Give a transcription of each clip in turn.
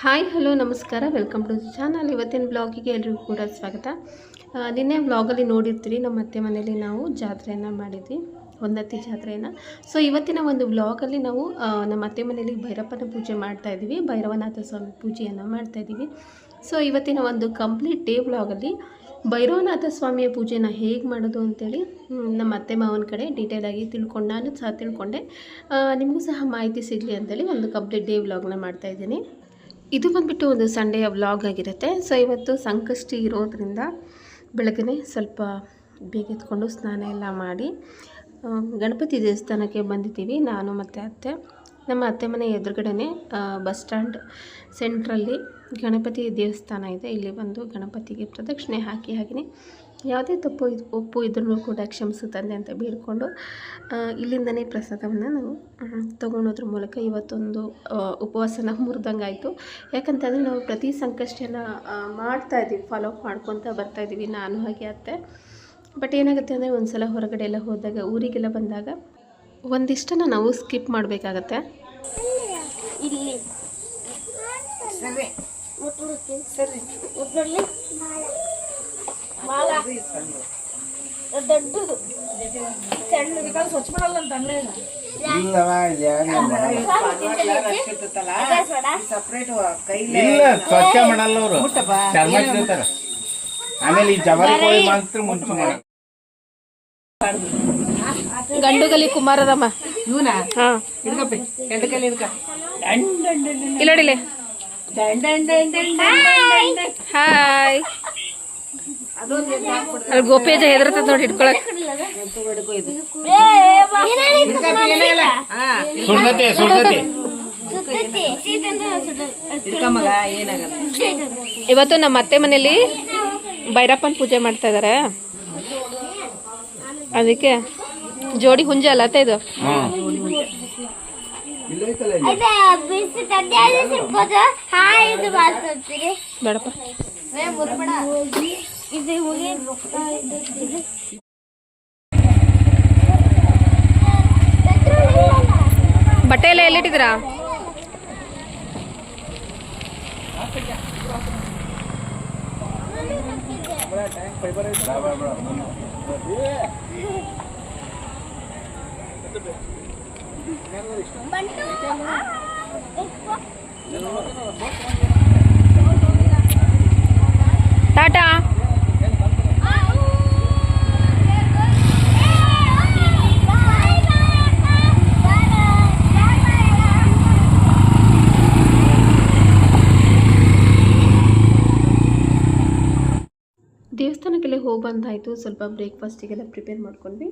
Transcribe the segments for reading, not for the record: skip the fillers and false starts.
Hi hello ನಮಸ್ಕಾರ, welcome to the channel. ಇವತ್ತಿನ ಬ್ಲಾಗಿಗೆ ಎಲ್ರಿಗೂ ಕೂಡ ಸ್ವಾಗತ. ನಿನ್ನೆ ಬ್ಲಾಗಲ್ಲಿ ನೋಡಿರ್ತೀರಿ, ನಮ್ಮ ಅತ್ತೆ ಮನೆಯಲ್ಲಿ ನಾವು ಜಾತ್ರೆಯನ್ನು ಮಾಡಿದ್ವಿ, ಹೊನ್ನತಿ ಜಾತ್ರೆಯನ್ನು. ಸೊ ಇವತ್ತಿನ ಒಂದು ವ್ಲಾಗಲ್ಲಿ ನಾವು ನಮ್ಮ ಅತ್ತೆ ಮನೆಯಲ್ಲಿ ಭೈರಪ್ಪನ ಪೂಜೆ ಮಾಡ್ತಾಯಿದ್ದೀವಿ, ಭೈರವನಾಥ ಸ್ವಾಮಿ ಪೂಜೆಯನ್ನು ಮಾಡ್ತಾಯಿದ್ದೀವಿ. ಸೊ ಇವತ್ತಿನ ಒಂದು ಕಂಪ್ಲೀಟ್ ಡೇ ವ್ಲಾಗಲ್ಲಿ ಭೈರವನಾಥ ಸ್ವಾಮಿಯ ಪೂಜೆನ ಹೇಗೆ ಮಾಡೋದು ಅಂತೇಳಿ ನಮ್ಮ ಅತ್ತೆ ಮಾವನ ಕಡೆ ಡೀಟೇಲಾಗಿ ತಿಳ್ಕೊಂಡು ನಾನು ಸಹ ತಿಳ್ಕೊಂಡೆ, ನಿಮಗೂ ಸಹ ಮಾಹಿತಿ ಸಿಗಲಿ ಅಂತೇಳಿ ಒಂದು ಕಂಪ್ಲೀಟ್ ಡೇ ವ್ಲಾಗ್ನ ಮಾಡ್ತಾಯಿದ್ದೀನಿ. ಇದು ಬಂದುಬಿಟ್ಟು ಒಂದು ಸಂಡೆಯ ವ್ಲಾಗ್ ಆಗಿರುತ್ತೆ. ಸೊ ಇವತ್ತು ಸಂಕಷ್ಟಿ ಇರೋದ್ರಿಂದ ಬೆಳಗ್ಗೆ ಸ್ವಲ್ಪ ಬೇಗ ಎತ್ಕೊಂಡು ಸ್ನಾನ ಎಲ್ಲ ಮಾಡಿ ಗಣಪತಿ ದೇವಸ್ಥಾನಕ್ಕೆ ಬಂದಿದ್ದೀವಿ, ನಾನು ಮತ್ತು ಅತ್ತೆ. ನಮ್ಮ ಅತ್ತೆ ಮನೆ ಎದುರುಗಡೆ ಬಸ್ ಸ್ಟ್ಯಾಂಡ್ ಸೆಂಟ್ರಲ್ಲಿ ಗಣಪತಿ ದೇವಸ್ಥಾನ ಇದೆ. ಇಲ್ಲಿ ಬಂದು ಗಣಪತಿಗೆ ಪ್ರದಕ್ಷಿಣೆ ಹಾಕಿನೇ ಯಾವುದೇ ಒಪ್ಪು ಇದ್ರೂ ಕೂಡ ಕ್ಷಮಿಸು ತಂದೆ ಅಂತ ಬೇಡಿಕೊಂಡು ಇಲ್ಲಿಂದನೇ ಪ್ರಸಾದವನ್ನು ನಾವು ತೊಗೊಳೋದ್ರ ಮೂಲಕ ಇವತ್ತೊಂದು ಉಪವಾಸನ ಮುರಿದಂಗಾಯಿತು. ಯಾಕಂತಂದರೆ ನಾವು ಪ್ರತಿ ಸಂಕಷ್ಟನ ಮಾಡ್ತಾಯಿದ್ದೀವಿ, ಫಾಲೋ ಅಪ್ ಮಾಡ್ಕೊತ ಬರ್ತಾಯಿದ್ದೀವಿ, ನಾನು ಹಾಗೆ ಅತ್ತೆ. ಬಟ್ ಏನಾಗುತ್ತೆ ಅಂದರೆ ಒಂದು ಸಲ ಹೊರಗಡೆ ಎಲ್ಲ ಹೋದಾಗ, ಊರಿಗೆಲ್ಲ ಬಂದಾಗ ಒಂದಿಷ್ಟನ್ನು ನಾವು ಸ್ಕಿಪ್ ಮಾಡಬೇಕಾಗತ್ತೆ. ಇಲ್ಲಿ ಸರಿ ಸರಿ ದೊಡ್ಡದು ಸಣ್ಣ ಸ್ವಚ್ಛ ಮಾಡಲ್ಲ ಅಂತ ಸ್ವಚ್ಛ ಮಾಡಲ್ಲ ಅವರು, ಆಮೇಲೆ ಈ ಜವಾರಿ ಮಾತ್ರ ಮುಂಚೆ ಮಾಡ. ಗಂಡುಗಲಿ ಕುಮಾರದಮ್ಮ ಇವನಾ ಹಾಂ ಹಿಡ್ಕಪ್ಪಿ ಗಂಡಕಲ್ಲಿ ಹಿಡ್ಕ ಇಲ್ಲಡಿಲೆ ಹಾಯ್. ಅಲ್ಲಿ ಗೋಪೇಜ ಹೆದರ್ತದ ನೋಡಿ ಹಿಡ್ಕೊಳಕ್. ಸುಡ್ದತೆ ಸುಡ್ದತೆ ಹಿಡ್ಕಮ್ಮಗ ಏನಾಗಲ್ಲ. ಇವತ್ತು ನಮ್ಮ ಅತ್ತೆ ಮನೆಯಲ್ಲಿ ಭೈರಪ್ಪನ ಪೂಜೆ ಮಾಡ್ತಾ ಇದ್ದಾರೆ, ಅದಕ್ಕೆ ಜೋಡಿ ಹುಂಜ ಅಲ್ಲ ಅತ್ತೆ ಇದು. ಬೇಡಪ್ಪ ಬಟ್ಟೆ ಎಲ್ಲ ಎಲ್ಲಿಟ್ಟಿದ್ದೀರಾ? ಟಾಟಾ. ದೇವಸ್ಥಾನಕ್ಕೆಲ್ಲ ಹೋಗಿ ಬಂದಾಯಿತು. ಸ್ವಲ್ಪ ಬ್ರೇಕ್ಫಾಸ್ಟಿಗೆಲ್ಲ ಪ್ರಿಪೇರ್ ಮಾಡ್ಕೊಂಡ್ವಿ.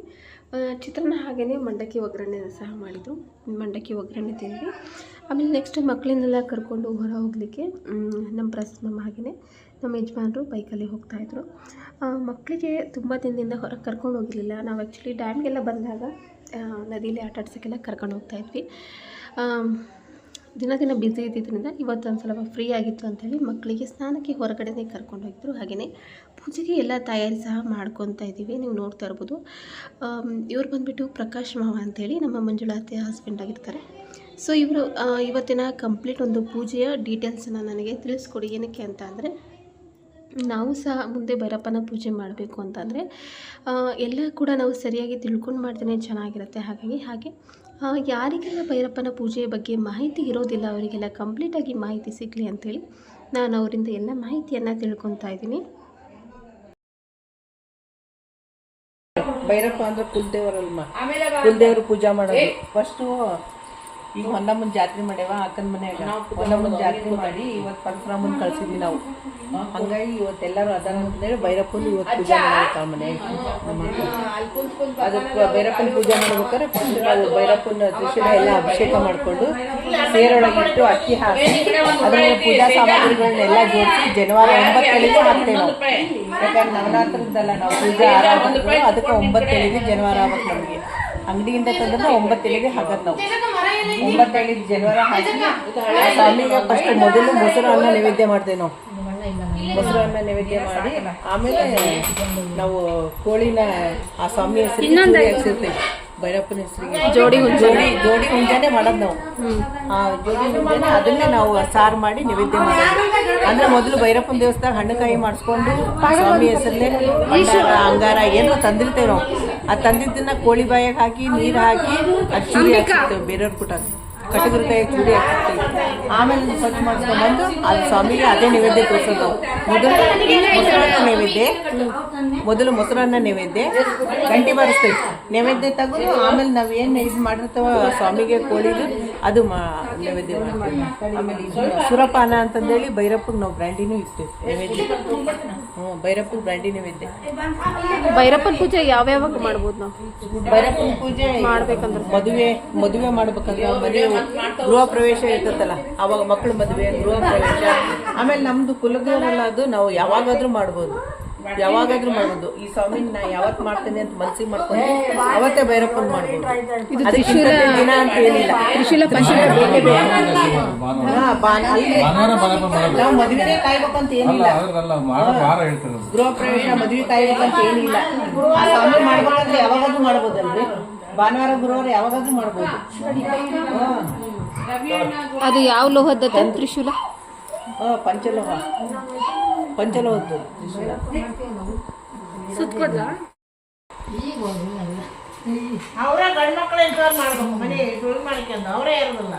ಚಿತ್ರಾನ್ನ ಹಾಗೆಯೇ ಮಂಡಕ್ಕಿ ಒಗ್ಗರಣೆ ಸಹ ಮಾಡಿದರು. ಮಂಡಕ್ಕಿ ಒಗ್ಗರಣೆ ತಿಂದ್ವಿ. ಆಮೇಲೆ ನೆಕ್ಸ್ಟ್ ಮಕ್ಕಳನ್ನೆಲ್ಲ ಕರ್ಕೊಂಡು ಹೊರ ಹೋಗಲಿಕ್ಕೆ ನಮ್ಮ ಪ್ರಸನ್ನ ಹಾಗೆಯೇ ನಮ್ಮ ಯಜಮಾನರು ಬೈಕಲ್ಲಿ ಹೋಗ್ತಾಯಿದ್ರು. ಮಕ್ಕಳಿಗೆ ತುಂಬ ದಿನದಿಂದ ಹೊರಗೆ ಕರ್ಕೊಂಡು ಹೋಗಿರಲಿಲ್ಲ. ನಾವು ಆ್ಯಕ್ಚುಲಿ ಡ್ಯಾಮ್ಗೆಲ್ಲ ಬಂದಾಗ ನದಿಯಲ್ಲಿ ಆಟ ಆಡ್ಸೋಕ್ಕೆಲ್ಲ ಕರ್ಕೊಂಡು ಹೋಗ್ತಾಯಿದ್ವಿ. ದಿನ ಬ್ಯುಸಿ ಇದ್ದಿದ್ದರಿಂದ ಇವತ್ತೊಂದು ಸ್ವಲ್ಪ ಫ್ರೀ ಆಗಿತ್ತು ಅಂಥೇಳಿ ಮಕ್ಕಳಿಗೆ ಸ್ನಾನಕ್ಕೆ ಹೊರಗಡೆನೇ ಕರ್ಕೊಂಡು ಹೋಗಿದ್ರು. ಹಾಗೆಯೇ ಪೂಜೆಗೆ ಎಲ್ಲ ತಯಾರಿ ಸಹ ಮಾಡ್ಕೊತಾ ಇದ್ದೀವಿ, ನೀವು ನೋಡ್ತಾ ಇರ್ಬೋದು. ಇವ್ರು ಬಂದುಬಿಟ್ಟು ಪ್ರಕಾಶ್ ಮಾವ ಅಂಥೇಳಿ ನಮ್ಮ ಮಂಜುಳಾತೆ ಹಸ್ಬೆಂಡ್ ಆಗಿರ್ತಾರೆ. ಸೊ ಇವರು ಇವತ್ತಿನ ಕಂಪ್ಲೀಟ್ ಒಂದು ಪೂಜೆಯ ಡೀಟೇಲ್ಸನ್ನು ನನಗೆ ತಿಳಿಸ್ಕೊಡಿ. ಏನಕ್ಕೆ ಅಂತ ಅಂದರೆ, ನಾವು ಸಹ ಮುಂದೆ ಭೈರಪ್ಪನ ಪೂಜೆ ಮಾಡಬೇಕು ಅಂತಂದರೆ ಎಲ್ಲ ಕೂಡ ನಾವು ಸರಿಯಾಗಿ ತಿಳ್ಕೊಂಡು ಮಾಡ್ದೇ ಚೆನ್ನಾಗಿರುತ್ತೆ. ಹಾಗೆ ಯಾರಿಗೆಲ್ಲ ಭೈರಪ್ಪನ ಪೂಜೆಯ ಬಗ್ಗೆ ಮಾಹಿತಿ ಇರೋದಿಲ್ಲ ಅವರಿಗೆಲ್ಲ ಕಂಪ್ಲೀಟಾಗಿ ಮಾಹಿತಿ ಸಿಗಲಿ ಅಂಥೇಳಿ ನಾನು ಅವರಿಂದ ಎಲ್ಲ ಮಾಹಿತಿಯನ್ನು ತಿಳ್ಕೊತಾ ಇದ್ದೀನಿ. ಭೈರಪ್ಪ ಅಂದ್ರೆ ಕುಲದೇವರಲ್ಮ, ಕುಲದೇವ್ರ ಪೂಜಾ ಮಾಡೋದು. ಫಸ್ಟು ಈಗ ಹೊನ್ನಮ್ಮನ ಜಾತ್ರೆ ಮಾಡ್ಯಾವ ಅಕ್ಕನ ಮನ್ಯಾಗ. ಹೊನ್ನಮ್ಮನ ಜಾತ್ರೆ ಮಾಡಿ ಇವತ್ತು ಪರಶುರಾಮನ್ ಕಳ್ಸಿದ್ವಿ ನಾವು. ಹಂಗಾಗಿ ಇವತ್ತೆಲ್ಲರೂ ಅದಾರ ಅಂತೇಳಿ ಭೈರಪ್ಪನ ಇವತ್ತು ಪೂಜೆ ಮಾಡ್ತಾರೆ ಮನೆಯಾಗ. ಅದಕ್ಕೆ ಭೈರಪ್ಪನ ಪೂಜೆ ಮಾಡ್ಬೇಕಾದ್ರೆ ಫಸ್ಟ್ ನಾವು ಭೈರಪ್ಪನ ತ್ರಿಶೂಲ ಎಲ್ಲ ಅಭಿಷೇಕ ಮಾಡಿಕೊಂಡು ಸೇರೊಳಗಿಟ್ಟು ಅಕ್ಕಿ ಹಾಕಿ ಅದರ ಪೂಜಾ ಸಾಮಗ್ರಿಗಳನ್ನೆಲ್ಲ ಜೋಡಿಸಿ ಜನವರಿ 9 ಹಾಕ್ತೇವೆ ನಾವು. ಯಾಕಂದ್ರೆ ನವರಾತ್ರಿದಲ್ಲ ನಾವು ಪೂಜೆ ಆರಾಧನೆ, ಅದಕ್ಕೆ 9 ಜನವರಿ ಆಗ್ಬೇಕು ನಮಗೆ. ಅಂಗಡಿಯಿಂದ ತಂದ್ರೆ 9 ಹಾಕತ್ ನಾವು. 9 ಜನವರಿ ಹಾಕಿ ಸ್ವಾಮಿಗೆ ಫಸ್ಟ್ ಮೊದಲು ಮೊಸರು ಅನ್ನ ನೈವೇದ್ಯ ಮಾಡ್ತೇವೆ ನಾವು. ಮೊಸರು ಅನ್ನ ನೈವೇದ್ಯ ಮಾಡಿ ಆಮೇಲೆ ನಾವು ಕೋಳಿನ ಆ ಸ್ವಾಮಿ ಹೆಸರು ಹಾಕ್ಸಿರ್ತೇವೆ. ಭೈರಪ್ಪನ ಹೆಸರಿಗೆ ಜೋಡಿ ಜೋಡಿ ಹುಂಜಾನೆ ಮಾಡೋದು ನಾವು. ಆ ಜೋಡಿ ಹುಂಜಾನೆ ಅದನ್ನೇ ನಾವು ಸಾರು ಮಾಡಿ ನೈವೇದ್ಯ ಮಾಡೋದು. ಅಂದ್ರೆ ಮೊದಲು ಭೈರಪ್ಪನ ದೇವಸ್ಥಾನ ಹಣ್ಣುಕಾಯಿ ಮಾಡಿಸ್ಕೊಂಡು ಸ್ವಾಮಿ ಹೆಸರಲ್ಲೇ ಅಂಗಾರ ಏನೋ ತಂದಿರ್ತೇವೆ ನಾವು. ಆ ತಂದಿದ್ದನ್ನ ಕೋಳಿ ಬಾಯಾಗ ಹಾಕಿ ನೀರು ಹಾಕಿ ಅದು ಚೂರಿ ಹಾಕ್ತಿರ್ತೇವೆ. ಬೇರೆಯವ್ರ ಕೂಟ ಕಟಗರ ಕೈ ಚೂರಿ ಹಾಕ್ತಿರ್ತೇವೆ. ಆಮೇಲೆ ಸ್ವಚ್ಛ ಮಾಡಿಸ್ಕೊಂಡ್ಬಂದು ಅಲ್ಲಿ ಸ್ವಾಮಿಗೆ ಅದೇ ನೈವೇದ್ಯ ತೋರಿಸೋದು ನಾವು. ಮೊದಲು ಮೊಸರನ್ನ ನೈವೇದ್ಯ ಗಂಟೆ ಬಾರಿಸ್ತೇವೆ. ನೈವೇದ್ಯ ತೆಗೆದು ಆಮೇಲೆ ನಾವು ಏನು ಇದು ಮಾಡಿರ್ತೇವ ಸ್ವಾಮಿಗೆ ಕೋಳಿದು ಅದು ನೈವೇದ್ಯ ಮಾಡ್ತೀವಿ. ಆಮೇಲೆ ಇದು ಸುರಪಾನ ಅಂತಂದೇಳಿ ಭೈರಪ್ಪಗೆ ನಾವು ಬ್ರ್ಯಾಂಡಿನೂ ಇಡ್ತೇವೆ ನೈವೇದ್ಯ. ಭೈರಪ್ಪಗೆ ಬ್ರ್ಯಾಂಡಿ ನೈವೇದ್ಯ. ಭೈರಪ್ಪನ ಪೂಜೆ ಯಾವ್ಯಾವಾಗ ಮಾಡ್ಬೋದು ನಾವು? ಭೈರಪ್ಪನ ಪೂಜೆ ಮಾಡ್ಬೇಕಂದ್ರೆ ಮದುವೆ ಮಾಡ್ಬೇಕಂದ್ರೆ ಮದುವೆ ಗೃಹ ಪ್ರವೇಶ ಇರ್ತದಲ್ಲ ಅವಾಗ ಮಕ್ಕಳು ಮದುವೆ ಗೃಹ ಪ್ರವೇಶ. ಆಮೇಲೆ ನಮ್ದು ಕುಲದೇವರಲ್ಲ ಅದು ನಾವು ಯಾವಾಗಾದ್ರೂ ಮಾಡ್ಬೋದು. ಈ ಸ್ವಾಮಿನ ನಾ ಯಾವತ್ತು ಮಾಡ್ತೇನೆ ಅಂತ ಮನಸ್ಸಿಗೆ ಮಾಡ್ಕೊಂಡು ಅವತ್ತೇ ಭೈರಪ್ಪನ ಮಾಡ್ಬೋದು. ಅದಕ್ಕಿಂತ ದಿನ ಅಂತ ಏನಿಲ್ಲ. ನಾವು ಮದುವೆ ಕಾಯ್ಬೇಕಂತ ಏನಿಲ್ಲ. ಗೃಹ ಪ್ರವೇಶ ಮದುವೆ ಕಾಯ್ಬೇಕಂತ ಏನಿಲ್ಲ. ಆ ಸ್ವಾಮಿ ಮಾಡ್ಬೇಕಂದ್ರೆ ಯಾವಾಗಾದ್ರೂ ಮಾಡ್ಬೋದಲ್ರಿ. ಭಾನುವಾರ ಗುರುವಾರ ಯಾವಾಗಾದ್ರೂ ಮಾಡ್ಬೋದು. ಅದು ಯಾವ ಲೋಹದ್ದತ್ತೆ ತ್ರಿಶೂಲ? ಪಂಚಲೋಹದ್ದು ಅವರ ಗಂಡು ಮಕ್ಕಳು ಎಂಟರ್ ಮಾಡ್ಬೇಕು. ಮನೆ ಸುಳ್ಳು ಮಾಡ್ಕೊಂಡು ಅವರೇ ಇರೋದಿಲ್ಲ.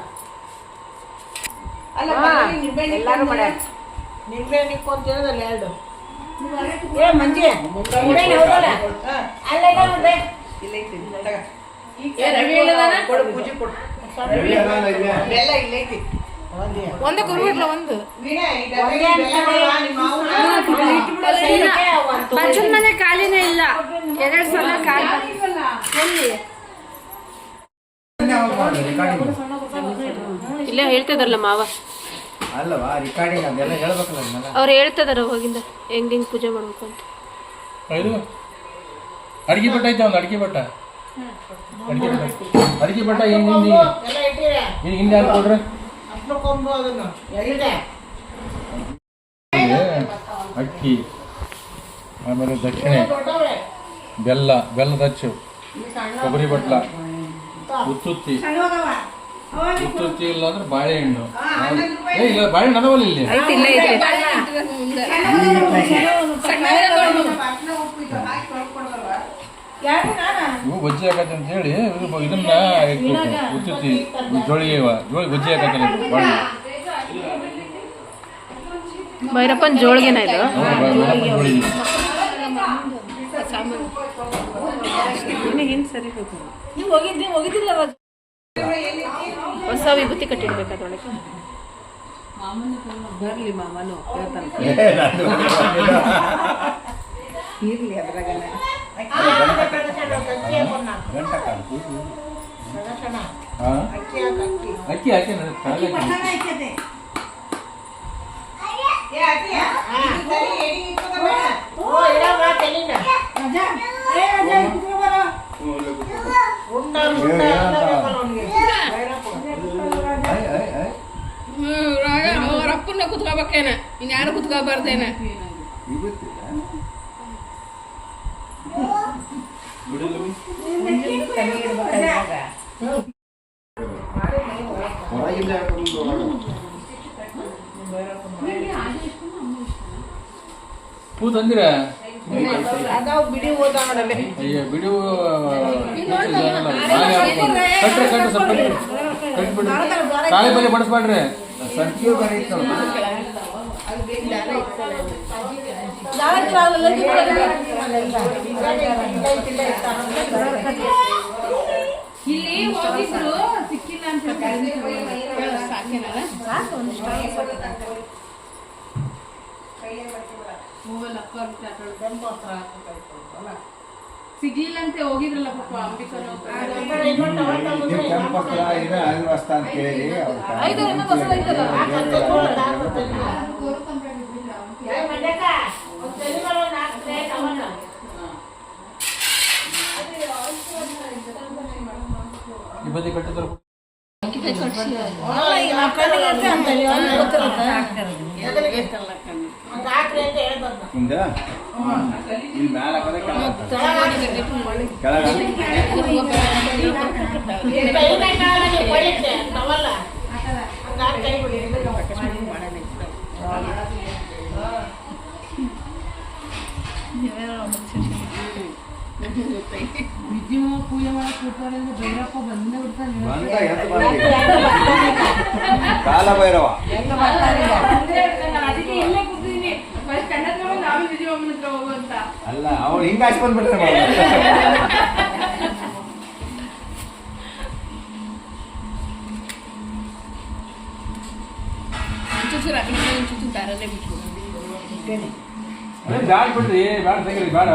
ಎಲ್ಲಾರು ಮಾಡ್ಯಾರ. ನಿಂಬೆ ನಿಕ್ಕೊಂತ ತಿನ್ನೋದಲ್ಲ ಎರಡು. ಮಂಜಿ ಕೊಡು ಪೂಜೆ ಕೊಡು. ಬೆಲ್ಲ ಇಲ್ಲೈತಿ. ಒಂದು ಕುರುಬಿಡ್ಲ ಒಂದು ಮಂಚದ ಮನೆ ಖಾಲಿನೇ ಇಲ್ಲ. 2 ಸಲ ಖಾಲಿ ಇಲ್ಲೇ ಹೇಳ್ತಿದಾರಲ್ಲ ಮಾವ, ಅಲ್ಲವಾ ರಿಕಾರ್ಡಿಂಗ್ ಅದೆಲ್ಲ ಹೇಳ್ಬೇಕಲ್ಲ ಅದನ್ನೆಲ್ಲ. ಅವ್ರು ಹೇಳ್ತಿದಾರ ಹೋಗಿಂದ ಹೆಂಗ್ ಪೂಜೆ ಮಾಡ್ಬೇಕು ಅಂತ. ಇದು ಅಡಿಗೆ ಬಟ್ಟ ಐತೆ ಒಂದು ಅಡಿಗೆ ಬಟ್ಟ ಹಿಂಗೆ ಹಿಂದೆ ಯಾರು ಕೊಡ್ರಿ? ಅಕ್ಕಿ, ಆಮೇಲೆ ದಕ್ಷಿಣೆ, ಬೆಲ್ಲದ ಅಚ್ಚು, ಕೊಬ್ಬರಿ ಬಟ್ಲ, ಉತ್ತುತ್ತಿ ಇಲ್ಲ ಅಂದ್ರೆ ಬಾಳೆಹಣ್ಣು. ಇಲ್ಲ ಬಾಳೆಹಣ್ಣು ಅದಾವಲ್ಲ ಇಲ್ಲಿ. ಇವು ಗೊಜ್ಜಿ ಆಗತ್ತೆ ಅಂತ ಹೇಳಿ ಇದನ್ನ ಉತ್ತುತ್ತಿ ಜೋಳಿಗೆ ಗೊಜ್ಜಿ ಆಗತ್ತೆ. ಭೈರಪ್ಪನ ಜೋಳಿಗೆನ ಇದು? ಜೋಳಿಗೆ ಹೊಸ ವಿಭೂತಿ ಕಟ್ಟಿಡ್ಬೇಕು ಅದ್ರೊಳಗೆ. ಬರ್ಲಿ ಮಾಮನು ಇರ್ಲಿ ಅದ್ರಾಗನ ಅಕ್ಕಿ ಹಾಕಿ ಅವರಪ್ಪನ ಕುತ್ಕೋಬೇಕೇನ, ಇನ್ಯಾರು ಕುತ್ಕೋಬಾರ್ದೇನ. ಹೂ ತಂದಿರ ಬಿಡಿ ಹೋದ ನೋಡಲ್ಲ. ಅಯ್ಯ ಬಿಡು ಕಟ್ರಿ ಸ್ವಲ್ಪ ಕಟ್ಬಿಡ್ರಿ. ಕಾಳಿ ಪಲ್ಯ ಬಡಿಸ್ಬೇಡ್ರಿ. ಸಂಖ್ಯೆ ಬರೀತು ಇಲ್ಲಿ ಹೋಗಿದ್ರು ಸಿಕ್ಕಿಲ್ಲ ಅಂತ ಸಿಗ್ಲಿಲ್ಲಂತೆ ಹೋಗಿದ್ರಲ್ಲ ಪಾಪ ಅಂಬಿಕನು. ಕೆಂಪಕ್ಕ ಇದೆ ಅಲ್ವಸ್ತ ಅಂತ ಹೇಳಿ ಈ ಬದಿ ಕಟ್ಟಿದ್ರು ಹಾಕ್ರಿ ಅಂತ ಹೇಳ್ಬಾರ್ದು. ಹಿಂದೆ ಇಲ್ಲಿ ಮ್ಯಾಲ ಹಾಕೋದೆ ಕೆಳಗ ಬಂದ ಎದ್ದು ಬಂದಿ. ಕಾಲ ಭೈರವ ಅಲ್ಲ ಅವಳು ಹಿಂಗ ಹಾಕಿ ಬಂದ್ಬಿಟ್ರೆ ಬ್ಯಾಡ ಬಿಡ್ರಿ, ಬ್ಯಾಡ ತೆಗೀರಿ, ಬ್ಯಾಡ.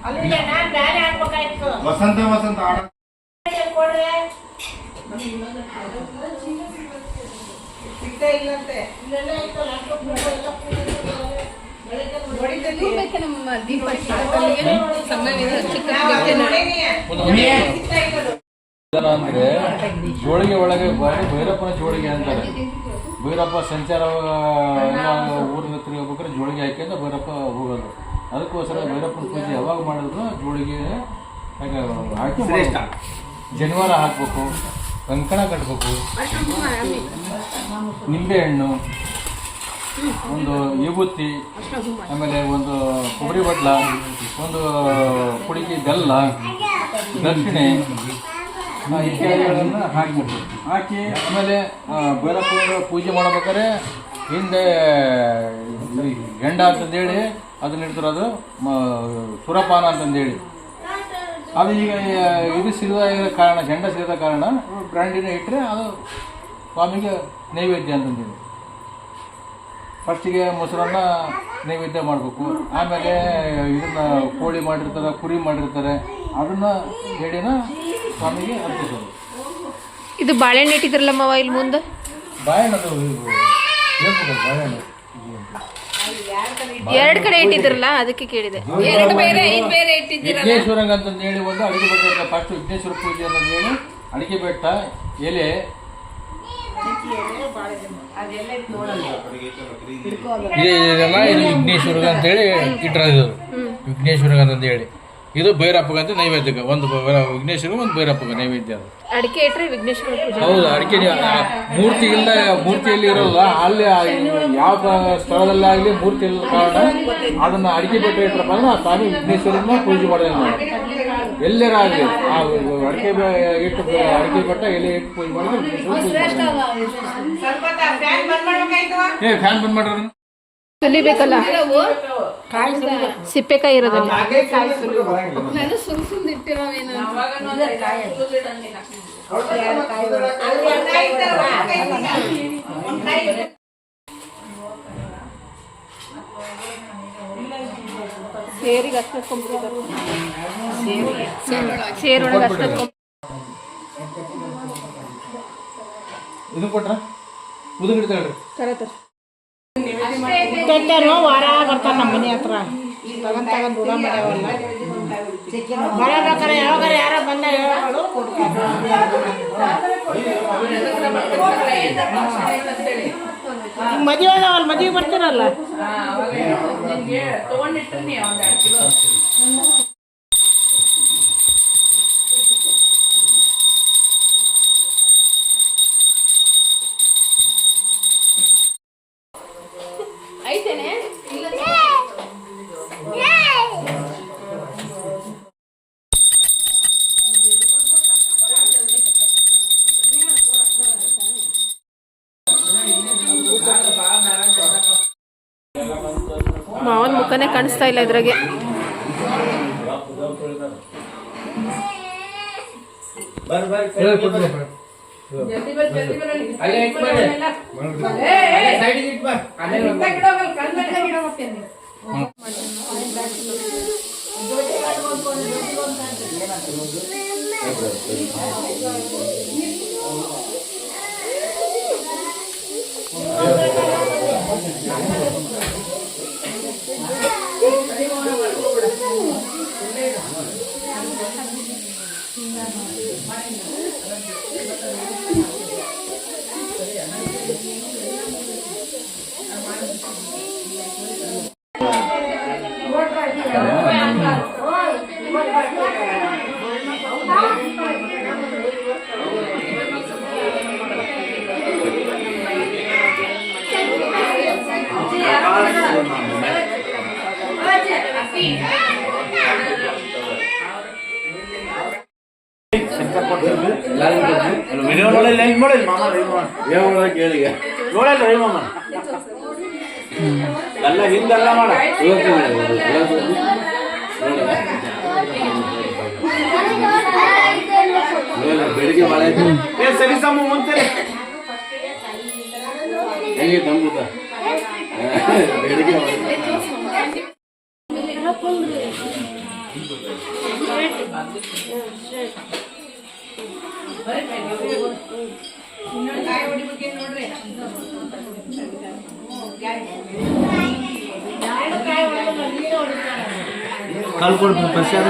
ಅಲ್ಲಿಗೆ ನಾನು ಬ್ಯಾರೆ ಹಾಕ್ಬೇಕಾಯ್ತು. ವಸಂತ ವಸಂತ ಆಡ ಕೊಡ್ರಿ. ಸಿಗ್ತಾ ಇಲ್ಲಂತೆ. ಇಲ್ಲೆಲ್ಲ ಐತಲ್ಲ, ಅಷ್ಟೊಂದು ಎಲ್ಲ ಹೊಡಿತೈತಿ. ಅಂದ್ರೆ ಜೋಳಿಗೆ ಒಳಗೆ ಭೈರಪ್ಪನ ಜೋಳಿಗೆ ಅಂತಾರೆ. ಭೈರಪ್ಪ ಸಂಚಾರ ಊರಿನ ಹತ್ರ ಹೋಗ್ಬೇಕಾದ್ರೆ ಜೋಳಿಗೆ ಹಾಕಿಂದ ಭೈರಪ್ಪ ಹೋಗೋದು. ಅದಕ್ಕೋಸ್ಕರ ಭೈರಪ್ಪನ ಪೂಜೆ ಯಾವಾಗ ಮಾಡಿದ್ರು ಜೋಳಿಗೆ ಹಾಕಿ ಶ್ರೇಷ್ಠ. ಜನಿವಾರ ಹಾಕಬೇಕು, ಕಂಕಣ ಕಟ್ಟಬೇಕು, ನಿಂಬೆಹಣ್ಣು, ಒಂದು ವಿಭೂತಿ, ಆಮೇಲೆ ಒಂದು ಕೊಬ್ಬರಿ ಬಟ್ಲ, ಒಂದು ಕುಡಿಕೆ ಬೆಲ್ಲ, ದಕ್ಷಿಣೆ ಇತ್ಯಾದಿಗಳನ್ನು ಹಾಕಿಬಿಟ್ಟು ಹಾಕಿ ಆಮೇಲೆ ಭೈರಪ್ಪನ ಪೂಜೆ ಮಾಡ್ಬೇಕಾದ್ರೆ ಹಿಂದೆ ಹೆಂಡ ಅಂತಂದೇಳಿ ಅದನ್ನ ಇಡ್ತಿರೋದು ಸುರಪಾನ ಅಂತಂದೇಳಿ. ಅದು ಈಗ ಇದು ಸಿರಿದ ಕಾರಣ, ಜೆಂಡ ಸಿರಿದ ಕಾರಣ ಬ್ರ್ಯಾಂಡಿನ ಇಟ್ಟರೆ ಅದು ಸ್ವಾಮಿಗೆ ನೈವೇದ್ಯ ಅಂತಂದೇಳಿ. ಫಸ್ಟಿಗೆ ಮೊಸರನ್ನ ನೈವೇದ್ಯ ಮಾಡಬೇಕು, ಆಮೇಲೆ ಇದನ್ನು ಕೋಳಿ ಮಾಡಿರ್ತಾರೆ, ಕುರಿ ಮಾಡಿರ್ತಾರೆ, ಅದನ್ನು ಎಡೆನ ಸ್ವಾಮಿಗೆ ಅರ್ಪಿಸೋದು. ಇದು ಬಾಳೆಹಣ್ಣು ಇಟ್ಟಿದ್ರಲ್ಲಮ್ಮವ ಇಲ್ಲಿ ಮುಂದೆ ಬಾಳೆಹಣ್ಣು ಬಾಳೆಹಣ್ಣು ಎರಡು ಕಡೆ ಇಟ್ಟಿದ್ರಲ್ಲ ಅದಕ್ಕೆ ಕೇಳಿದೆ. ಎರಡು ಬೇರೆ ಇದು ಬೇರೆ ಇಟ್ಟಿದ್ದೀರಲ್ಲ. ವಿಘ್ನೇಶ್ವರಂಗ ಅಂತಂದೇಳಿ ಒಂದು ಅಡಿಕೆ ಬೆಟ್ಟ ಇರುತ್ತೆ. ಫಸ್ಟ್ ವಿಘ್ನೇಶ್ವರ ಪೂಜೆ ಅಂತಂದೇಳಿ ಅಡಿಕೆ ಬೆಟ್ಟ, ಎಲೆ, ಇದೆಲ್ಲ ಇದು ವಿಘ್ನೇಶ್ವರಗ ಅಂತೇಳಿ ಇಟ್ಟಿರೋದು. ವಿಘ್ನೇಶ್ವರಗ ಅಂತಂದೇಳಿ ಇದು ಭೈರಪ್ಪಗಂತ ನೈವೇದ್ಯಕ್ಕೆ, ಒಂದು ವಿಘ್ನೇಶ್ವರ ಒಂದು ಭೈರಪ್ಪಗ ನೈವೇದ್ಯ. ಅದು ಅಡಿಕೆ ಇಟ್ಟರೆ ವಿಘ್ನೇಶ್ವರ ಪೂಜೆ. ಹೌದು, ಅಡಿಕೆ ಮೂರ್ತಿ ಇಲ್ಲ, ಮೂರ್ತಿಯಲ್ಲಿ ಇರೋಲ್ಲ. ಅಲ್ಲಿ ಯಾವ ಸ್ಥಳದಲ್ಲಾಗಲಿ ಮೂರ್ತಿ ಇಲ್ಲ ಕಾರಣ ಅದನ್ನ ಅಡಿಕೆ ಬೆಟ್ಟ ಇಟ್ಟರಪ್ಪ ಅಂದ್ರೆ ಆ ಸ್ವಾಮಿ ವಿಘ್ನೇಶ್ವರನ್ನ ಪೂಜೆ ಮಾಡೋದು. ಎಲ್ಲರಾಗಲಿ ಆ ಅಡಿಕೆ ಇಟ್ಟು ಅಡಿಕೆ ಬೆಟ್ಟ ಎಲೆ ಇಟ್ಟು ಪೂಜೆ ಮಾಡಿದ್ರೆ ಫ್ಯಾನ್ ಬಂದ್ ಮಾಡ್ರಿ. ಸುಲಿಬೇಕಲ್ಲ, ಸಿಪ್ಪೆಕಾಯಿ ಇರೋದಲ್ಲ. ನಾನು ಸುಮ್ ಇಟ್ಟಿರೋವೇನು ಸೇರಿಗೆ ಅಷ್ಟ ಸೇರೊಳಗೆ ಅಷ್ಟ ಇದು ಕೊಟ್ರ ಉದುಗಿಡ್ತಾಳ್ರಿ. ಮುತ್ತೈದೆಯರು ವಾರ ಬರ್ತಾರೆ ನಮ್ಮ ಮನೆ ಹತ್ರ ತಗೊಂಡ್ ದೂರ ಮಾಡ್ಯಾವಲ್ಲ. ಮಳೆ ಬೇಕಾರೆ ಯಾವಾಗ ಯಾರ ಬಂದ ಹೇಳೋದು ಮದುವೆ ಅದಾವಲ್ಲ, ಮದುವೆ ಬರ್ತೀರಲ್ಲ. ಐತೇನೆ ಮಾವನ ಮುಖನೇ ಕಾಣಿಸ್ತಾ ಇಲ್ಲ ಇದ್ರಾಗೆ. ವಿಡಿಯೋ ನೋಡಿಲ್ಲ ಹೆಂಗ್ ನೋಡಿಲ್ಲ ಮಾಮ ಏನು ಕೇಳಿ ನೋಡಲ್ಲ ರೀ ಮಾಮ ಎಲ್ಲ ಹಿಂದೆಲ್ಲ ಮಾಡ ಬೆಳಿಗ್ಗೆ ಮಳೆ ಏ ಸರಿ ಸಮ ಮುಂಚೆ ಹೆಂಗೆ ತಂಬುತ್ತ ಬೆಳಿಗ್ಗೆ ಕಲ್ಕೊಡ್ತೀನಿ ಪ್ರಸಾದ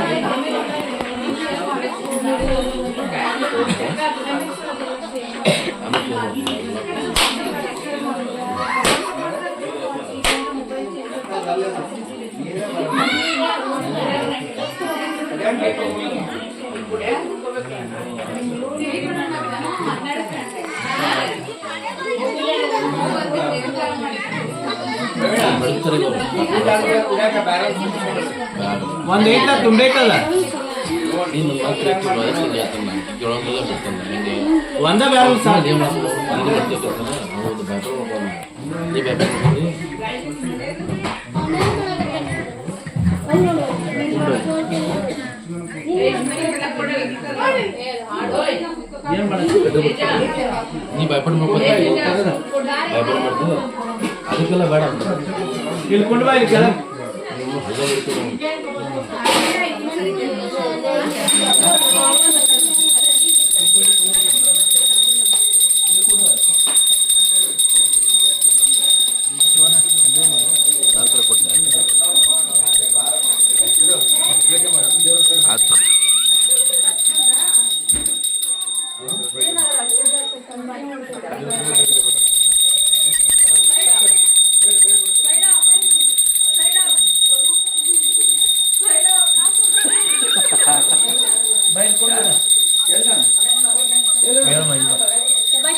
ಒಂದು ಏಟ ತುಂಬೈತಲ್ಲ ಒಂದ ಬ್ಯಾರಲ್ ಸಾಧ್ಯ ನೀ ಭಯಪಡ ಭಯಪಡ ಮಾಡ್ತೀವಿ ಅದಕ್ಕೆಲ್ಲ ಬೇಡ ತಿಳ್ಕೊಂಡು ಬಾ ಇದಕ್ಕೆಲ್ಲ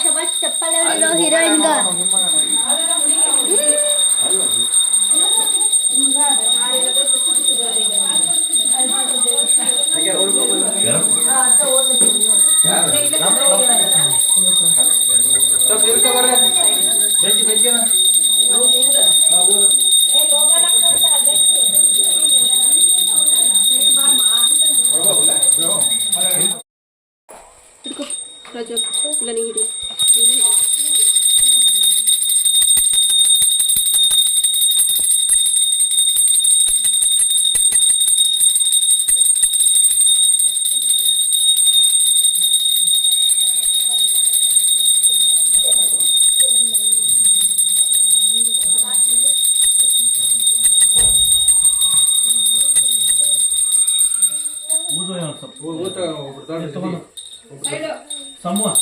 शबाश चप्पल हीरोइन का समूह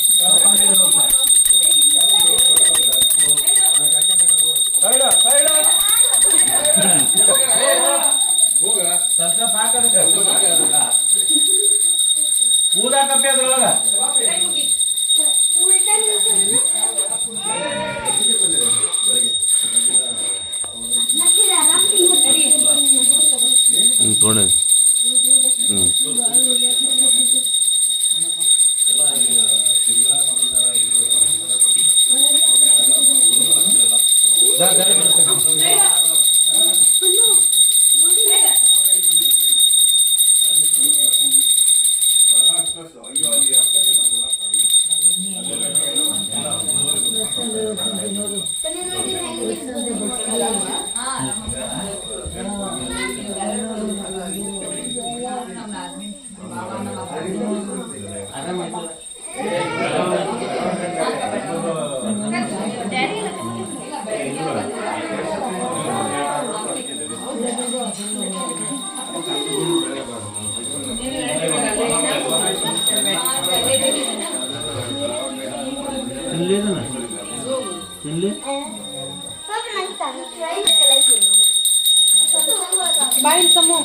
ಊದ ಕಪ್ಪೆ ಅದ್ರೊಳಗ ತೋಡೆ बाइल समूह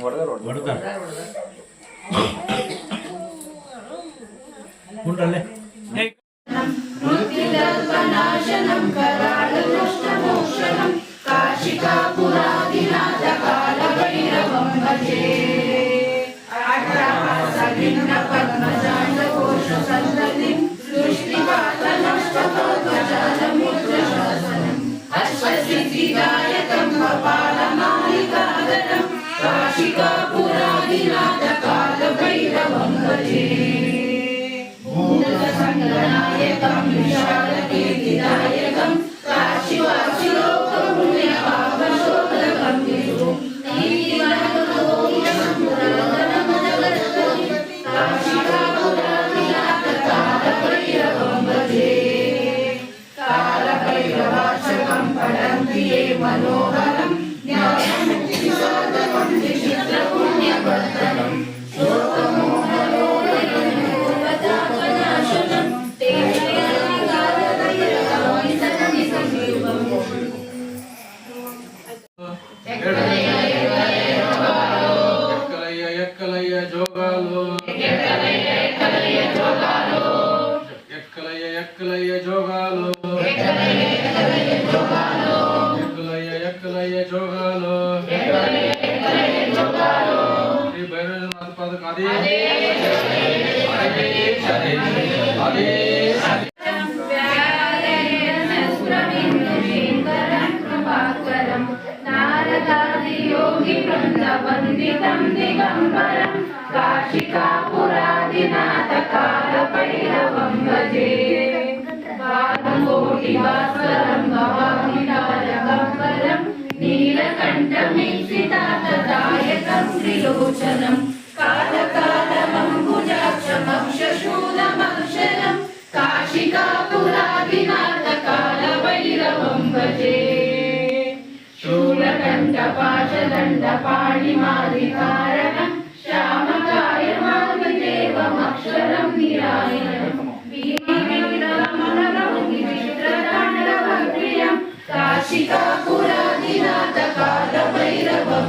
ಹೊಡೆದ ಉಂಡ್ರಲ್ಲೇ ఎక్కలయ్య జోగాలు ఎక్కలయ్య జోగాలు ఎక్కలయ్య జోగాలు శ్రీ భైరవనాథ పథకం అదే योगी वृंदवंदितं दिगंबरं काशिकापुरादिनाथ कालभैरवं भजे कोटिभास्वरं भवामितारकं नीलकण्ठमीक्षितातदायकं त्रिलोचनं कालकालमम्बुजाक्षमक्षशूलमक्षरं काशिकापुरादिनाथ कालभैरवं भजे शूलकण्ठपाशदण्डपाणिमादिकारणं श्यामकायमादिदेवमक्षरं निरायणं काशिकापुरादिनाथ कालभैरवं